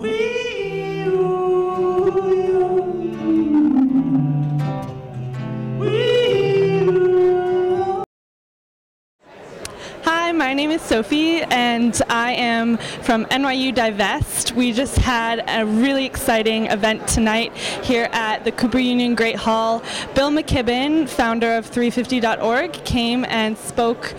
Hi, my name is Sophie, and I am from NYU Divest. We just had a really exciting event tonight here at the Cooper Union Great Hall. Bill McKibben, founder of 350.org, came and spoke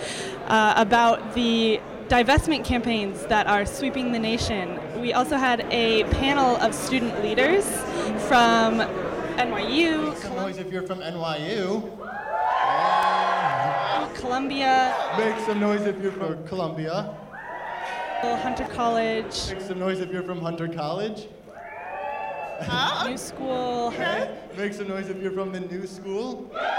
about the divestment campaigns that are sweeping the nation. We also had a panel of student leaders from NYU. Make some noise if you're from NYU. Columbia. Make some noise if you're from Columbia. Hunter College. Make some noise if you're from Hunter College. New School. Make some noise if you're from the New School. Okay.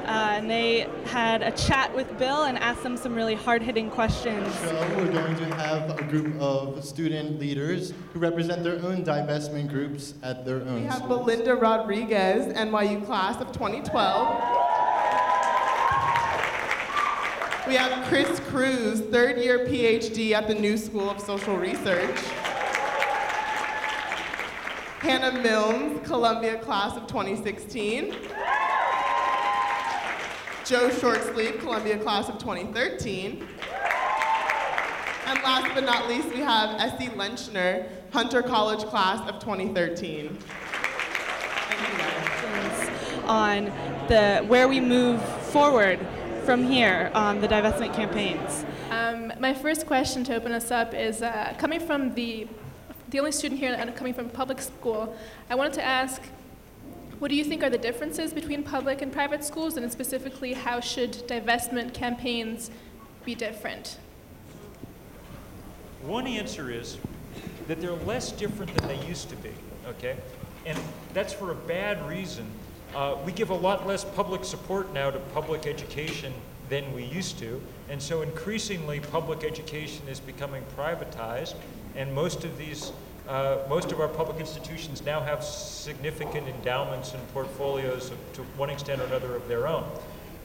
And they had a chat with Bill and asked them some really hard-hitting questions. So we're going to have a group of student leaders who represent their own divestment groups at their own We have schools. Belinda Rodriguez, NYU class of 2012. We have Chris Cruz, third-year PhD at the New School of Social Research. Hannah Milnes, Columbia class of 2016. Joe Shortsleeve, Columbia class of 2013. And last but not least, we have Essie Lenchner, Hunter College class of 2013. On where we move forward from here on the divestment campaigns. My first question to open us up is coming from the only student here and coming from public school. I wanted to ask, what do you think are the differences between public and private schools, and specifically how should divestment campaigns be different? One answer is that they're less different than they used to be, okay? And that's for a bad reason. We give a lot less public support now to public education than we used to, and so increasingly public education is becoming privatized, and most of our public institutions now have significant endowments and portfolios to one extent or another of their own.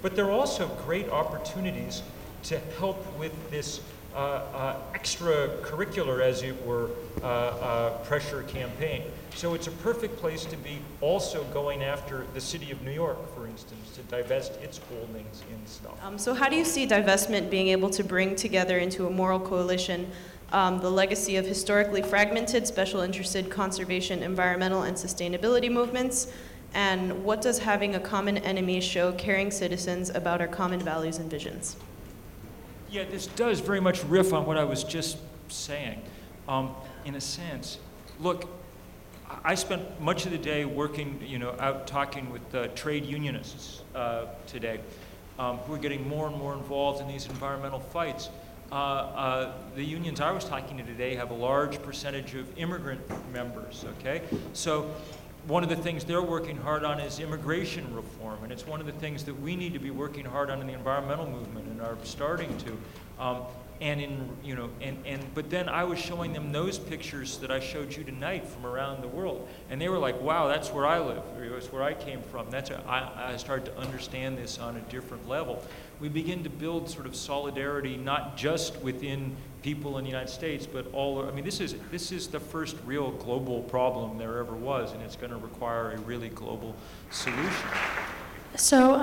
But there are also great opportunities to help with this extracurricular, as it were, pressure campaign. So it's a perfect place to be also going after the city of New York, for instance, to divest its holdings in stuff. So how do you see divestment being able to bring together into a moral coalition the legacy of historically fragmented, special interested conservation, environmental, and sustainability movements? And what does having a common enemy show caring citizens about our common values and visions? Yeah, this does very much riff on what I was just saying. In a sense, look, I spent much of the day working, out talking with trade unionists today, who are getting more and more involved in these environmental fights. The unions I was talking to today have a large percentage of immigrant members, okay? So one of the things they're working hard on is immigration reform, and it's one of the things that we need to be working hard on in the environmental movement and are starting to. But then I was showing them those pictures that I showed you tonight from around the world, and they were like, "Wow, that's where I live. That's where I came from." I started to understand this on a different level. We begin to build sort of solidarity, not just within people in the United States, but all. I mean, this is the first real global problem there ever was, and it's going to require a really global solution. So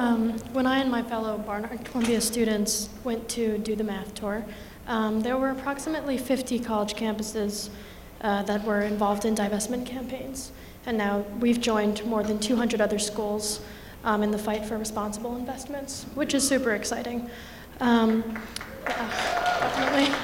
when I and my fellow Barnard Columbia students went to do the math tour, there were approximately 50 college campuses that were involved in divestment campaigns. And now we've joined more than 200 other schools in the fight for responsible investments, which is super exciting. Definitely.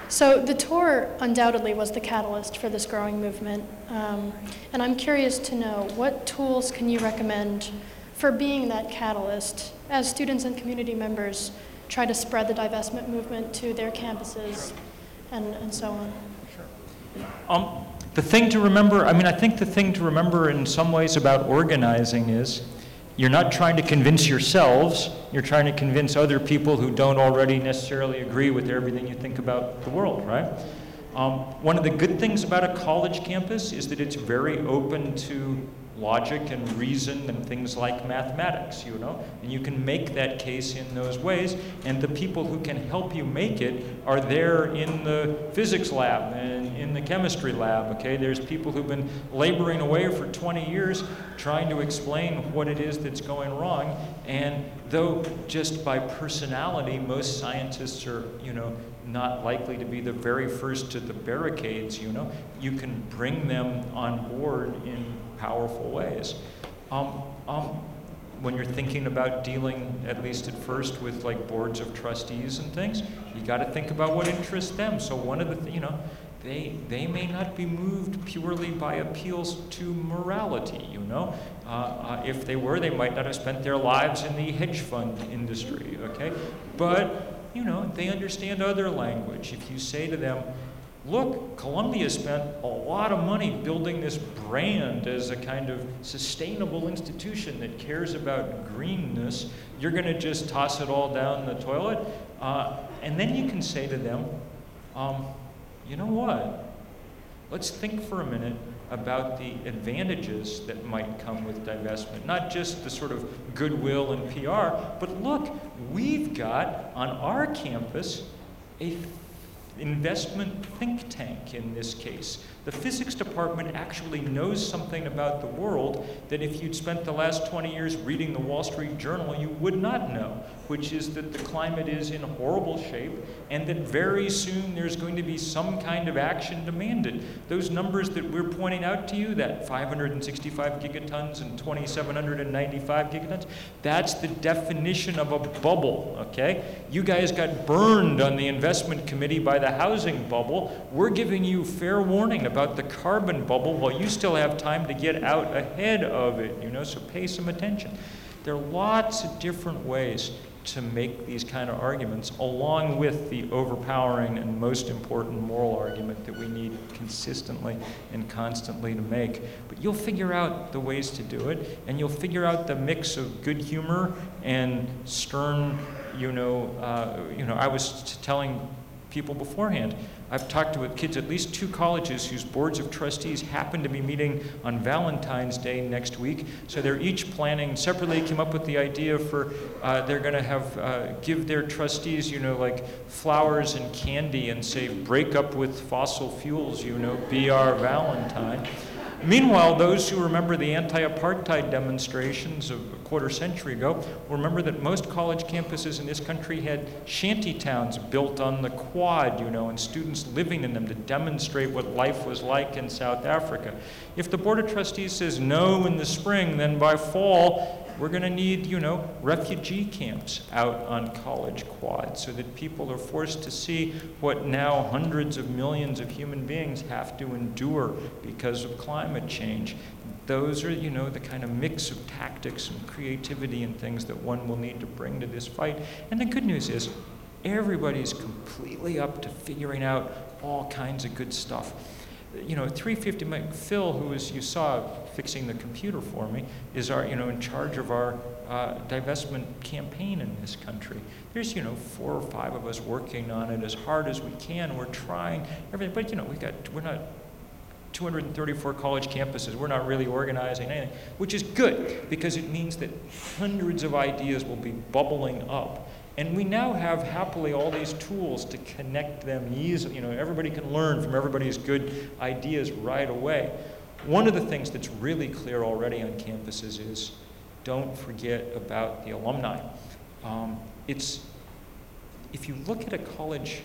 So the tour undoubtedly was the catalyst for this growing movement. And I'm curious to know, what tools can you recommend for being that catalyst as students and community members try to spread the divestment movement to their campuses and so on? Sure. The thing to remember, I think the thing to remember in some ways about organizing is you're not trying to convince yourselves, you're trying to convince other people who don't already necessarily agree with everything you think about the world, right? One of the good things about a college campus is that it's very open to logic and reason and things like mathematics, you know? And you can make that case in those ways, and the people who can help you make it are there in the physics lab and in the chemistry lab, okay? There's people who've been laboring away for 20 years trying to explain what it is that's going wrong, and though just by personality, most scientists are, you know, not likely to be the very first to the barricades, you know, you can bring them on board in powerful ways. When you're thinking about dealing, at least at first, with like boards of trustees and things, you got to think about what interests them. So one of the, you know, they may not be moved purely by appeals to morality, you know. If they were, they might not have spent their lives in the hedge fund industry, okay? But, you know, they understand other language. If you say to them, look, Columbia spent a lot of money building this brand as a kind of sustainable institution that cares about greenness, you're going to just toss it all down the toilet. And then you can say to them, you know what? Let's think for a minute about the advantages that might come with divestment. Not just the sort of goodwill and PR, but look, we've got on our campus a investment think tank in this case. The physics department actually knows something about the world that if you'd spent the last 20 years reading the Wall Street Journal, you would not know, which is that the climate is in horrible shape and that very soon there's going to be some kind of action demanded. Those numbers that we're pointing out to you, that 565 gigatons and 2,795 gigatons, that's the definition of a bubble, okay? You guys got burned on the investment committee by the housing bubble. We're giving you fair warning about the carbon bubble while you still have time to get out ahead of it, you know, so pay some attention. There are lots of different ways to make these kind of arguments, along with the overpowering and most important moral argument that we need consistently and constantly to make. But you'll figure out the ways to do it, and you'll figure out the mix of good humor and stern, I was telling people beforehand, I've talked with kids at least 2 colleges whose boards of trustees happen to be meeting on Valentine's Day next week. So they're each planning separately, came up with the idea for they're going to have give their trustees, like flowers and candy and say, break up with fossil fuels, be our Valentine. Meanwhile, those who remember the anti-apartheid demonstrations of a quarter century ago will remember that most college campuses in this country had shanty towns built on the quad, and students living in them to demonstrate what life was like in South Africa. If the Board of Trustees says no in the spring, then by fall, we're going to need, refugee camps out on college quads so that people are forced to see what now hundreds of millions of human beings have to endure because of climate change. Those are, the kind of mix of tactics and creativity and things that one will need to bring to this fight. And the good news is, everybody's completely up to figuring out all kinds of good stuff. 350 Phil, who is, you saw, fixing the computer for me, is our, in charge of our divestment campaign in this country. There's, 4 or 5 of us working on it as hard as we can. We're trying everything, but, we're not 234 college campuses. We're not really organizing anything, which is good because it means that hundreds of ideas will be bubbling up. And we now have, happily, all these tools to connect them easily. Everybody can learn from everybody's good ideas right away. One of the things that's really clear already on campuses is don't forget about the alumni. If you look at a college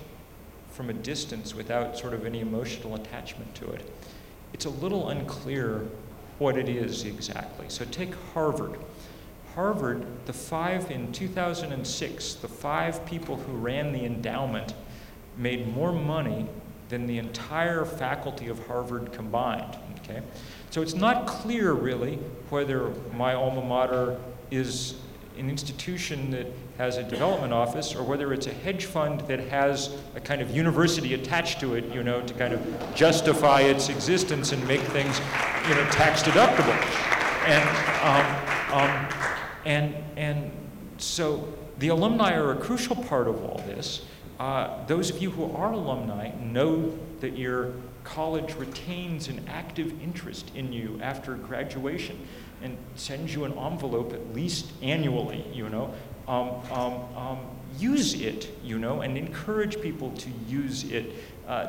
from a distance without sort of any emotional attachment to it, it's a little unclear what it is exactly. So take Harvard. Harvard, in 2006, the 5 people who ran the endowment made more money than the entire faculty of Harvard combined, okay? So it's not clear, really, whether my alma mater is an institution that has a development office or whether it's a hedge fund that has a kind of university attached to it, to kind of justify its existence and make things, tax deductible. And so the alumni are a crucial part of all this, those of you who are alumni know that your college retains an active interest in you after graduation and sends you an envelope at least annually, you know. Use it, you know, and encourage people to use it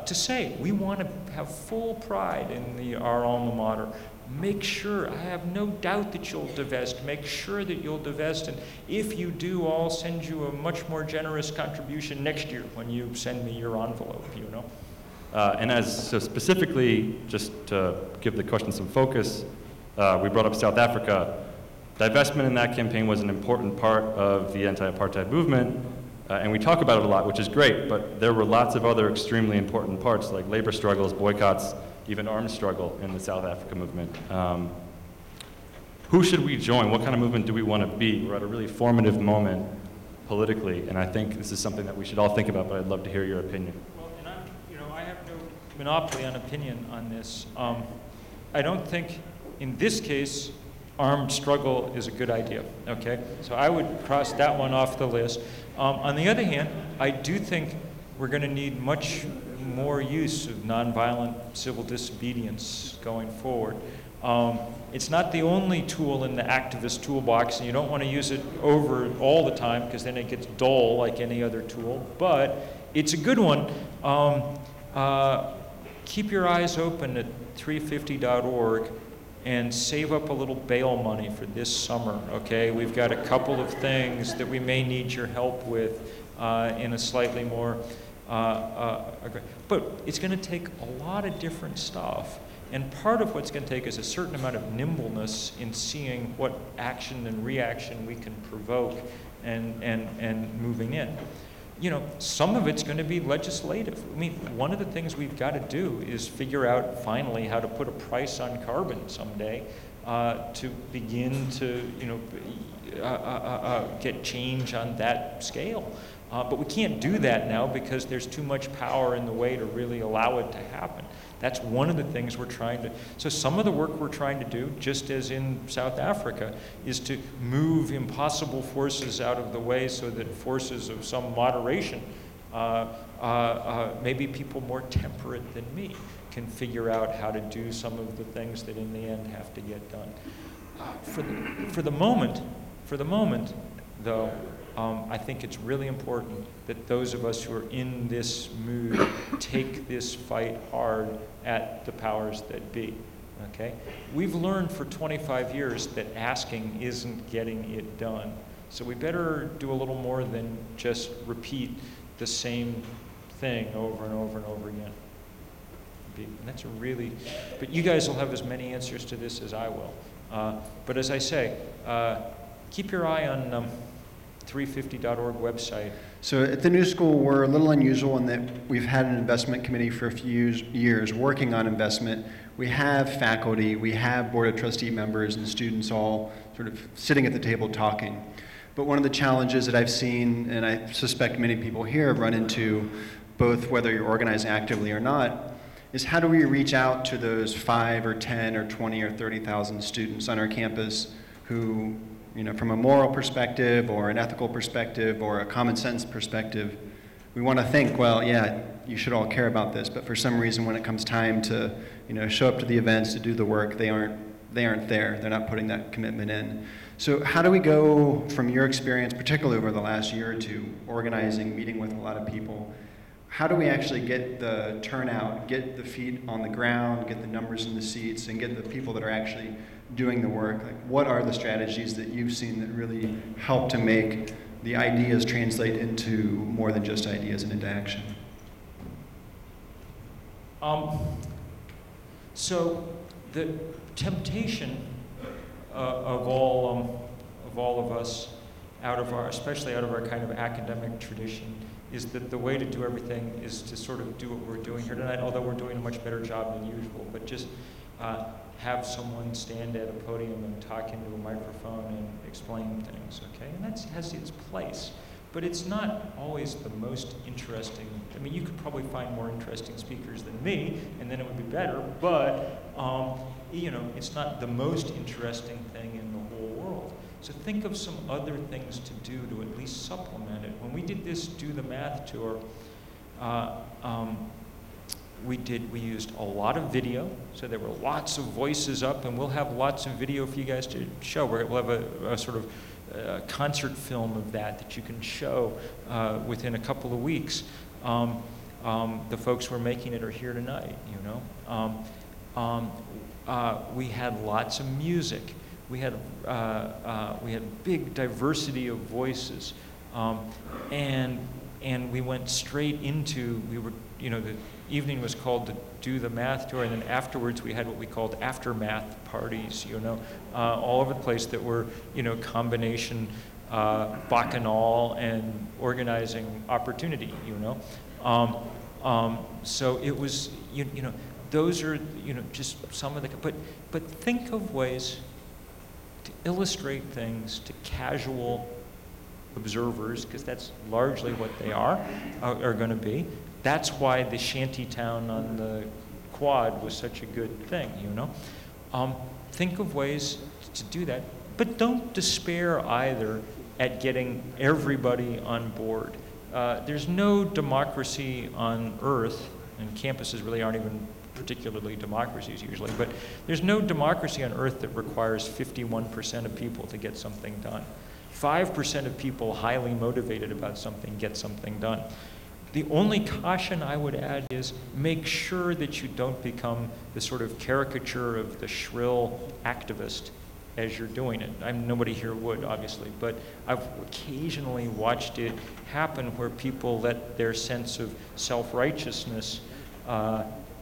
to say, we want to have full pride in our alma mater. Make sure, I have no doubt that you'll divest. Make sure that you'll divest, and if you do, I'll send you a much more generous contribution next year when you send me your envelope, you know. So specifically, just to give the question some focus, we brought up South Africa. Divestment in that campaign was an important part of the anti-apartheid movement, and we talk about it a lot, which is great, but there were lots of other extremely important parts, like labor struggles, boycotts, even armed struggle in the South Africa movement. Who should we join? What kind of movement do we want to be? We're at a really formative moment politically, and I think this is something that we should all think about, but I'd love to hear your opinion. Well, and I have no monopoly on opinion on this. I don't think, in this case, armed struggle is a good idea, okay? So I would cross that one off the list. On the other hand, I do think we're going to need much more use of nonviolent civil disobedience going forward. It's not the only tool in the activist toolbox, and you don't want to use it over all the time because then it gets dull like any other tool, but it's a good one. Keep your eyes open at 350.org and save up a little bail money for this summer, okay? We've got a couple of things that we may need your help with in a slightly more, but it's gonna take a lot of different stuff. And part of what's gonna take is a certain amount of nimbleness in seeing what action and reaction we can provoke and moving in. You know, some of it's going to be legislative. I mean, one of the things we've got to do is figure out finally how to put a price on carbon someday to begin to, you know, get change on that scale. But we can't do that now because there's too much power in the way to really allow it to happen. That's one of the things we're trying to, so some of the work we're trying to do, just as in South Africa, is to move impossible forces out of the way so that forces of some moderation, maybe people more temperate than me, can figure out how to do some of the things that in the end have to get done. For the moment, though, I think it's really important that those of us who are in this mood take this fight hard at the powers that be, okay? We've learned for 25 years that asking isn't getting it done. So we better do a little more than just repeat the same thing over and over and over again. And that's a really, but you guys will have as many answers to this as I will. But as I say, keep your eye on 350.org website. So at the New School, we're a little unusual in that we've had an investment committee for a few years working on investment. We have faculty, we have board of trustee members and students all sort of sitting at the table talking. But one of the challenges that I've seen, and I suspect many people here have run into, both whether you're organized actively or not, is how do we reach out to those 5 or 10 or 20 or 30,000 students on our campus who, you know, from a moral perspective or an ethical perspective or a common sense perspective, we want to think, well, yeah, you should all care about this, but for some reason when it comes time to, you know, show up to the events, to do the work, they aren't there. They're not putting that commitment in. So how do we go from your experience, particularly over the last year or two, organizing, meeting with a lot of people, how do we actually get the turnout, get the feet on the ground, get the numbers in the seats, and get the people that are actually doing the work? Like, what are the strategies that you've seen that really help to make the ideas translate into more than just ideas and into action? So the temptation of all of us, especially out of our kind of academic tradition, is that the way to do everything is to sort of do what we're doing here tonight, although we're doing a much better job than usual, but just have someone stand at a podium and talk into a microphone and explain things, okay? And that has its place, but it's not always the most interesting. I mean, you could probably find more interesting speakers than me, and then it would be better, but you know, it's not the most interesting thing in the whole world. So think of some other things to do to at least really supplement it. When we did this Do the Math tour, we used a lot of video, so there were lots of voices up, and we'll have lots of video for you guys to show. We'll have a sort of concert film of that you can show within a couple of weeks. The folks who are making it are here tonight, you know. We had lots of music. We had big diversity of voices, and we went straight into, the evening was called the Do the Math tour, and then afterwards we had what we called aftermath parties, all over the place that were, combination bacchanal and organizing opportunity, so it was, those are, just some of the, but think of ways to illustrate things to casual observers, because that's largely what they are going to be. That's why the shanty town on the quad was such a good thing, Think of ways to do that, but don't despair either at getting everybody on board. There's no democracy on Earth, and campuses really aren't even particularly democracies usually, but there's no democracy on Earth that requires 51% of people to get something done. 5% of people highly motivated about something get something done. The only caution I would add is make sure that you don't become the sort of caricature of the shrill activist as you're doing it. Nobody here would, obviously, but I've occasionally watched it happen where people let their sense of self-righteousness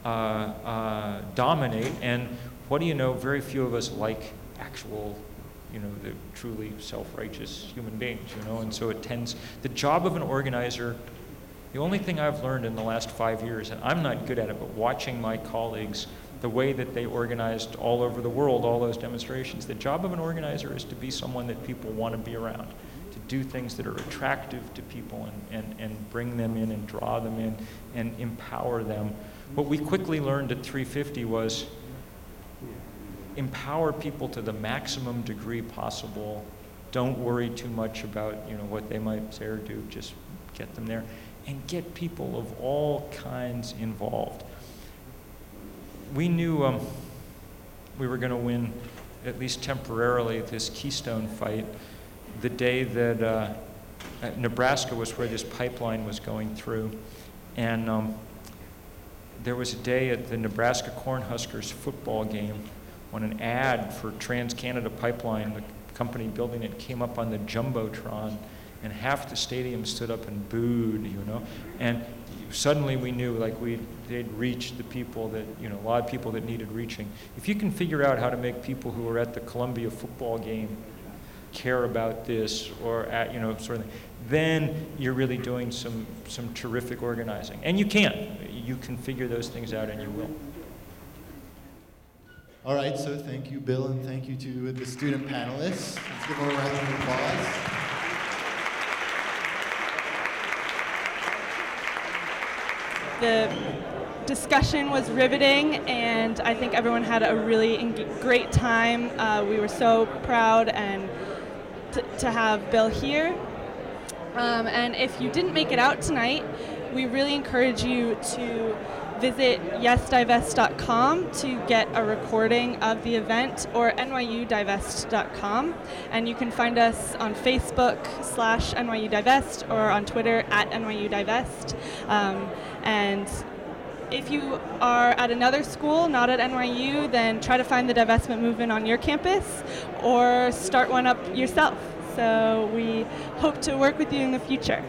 dominate, and what do you know, very few of us like actual, the truly self-righteous human beings, and so it tends, the job of an organizer, the only thing I've learned in the last 5 years, and I'm not good at it, but watching my colleagues, the way that they organized all over the world, all those demonstrations, the job of an organizer is to be someone that people want to be around, to do things that are attractive to people and bring them in and draw them in and empower them. What we quickly learned at 350 was empower people to the maximum degree possible. Don't worry too much about what they might say or do, just get them there. And get people of all kinds involved. We knew we were going to win, at least temporarily, this Keystone fight the day that Nebraska was where this pipeline was going through. And there was a day at the Nebraska Cornhuskers football game when an ad for TransCanada Pipeline, the company building it, came up on the Jumbotron, and half the stadium stood up and booed, and suddenly we knew they'd reached the people that, a lot of people that needed reaching. If you can figure out how to make people who are at the Columbia football game care about this, or at, sort of thing, then you're really doing some terrific organizing. And you can figure those things out, and you will. All right, so thank you, Bill, and thank you to the student panelists. Let's give them a round of applause. The discussion was riveting, and I think everyone had a really great time. We were so proud and to have Bill here. And if you didn't make it out tonight, we really encourage you to visit yesdivest.com to get a recording of the event, or nyudivest.com. And you can find us on Facebook /NYUDivest or on Twitter @NYUDivest. And if you are at another school, not at NYU, then try to find the divestment movement on your campus or start one up yourself. So we hope to work with you in the future.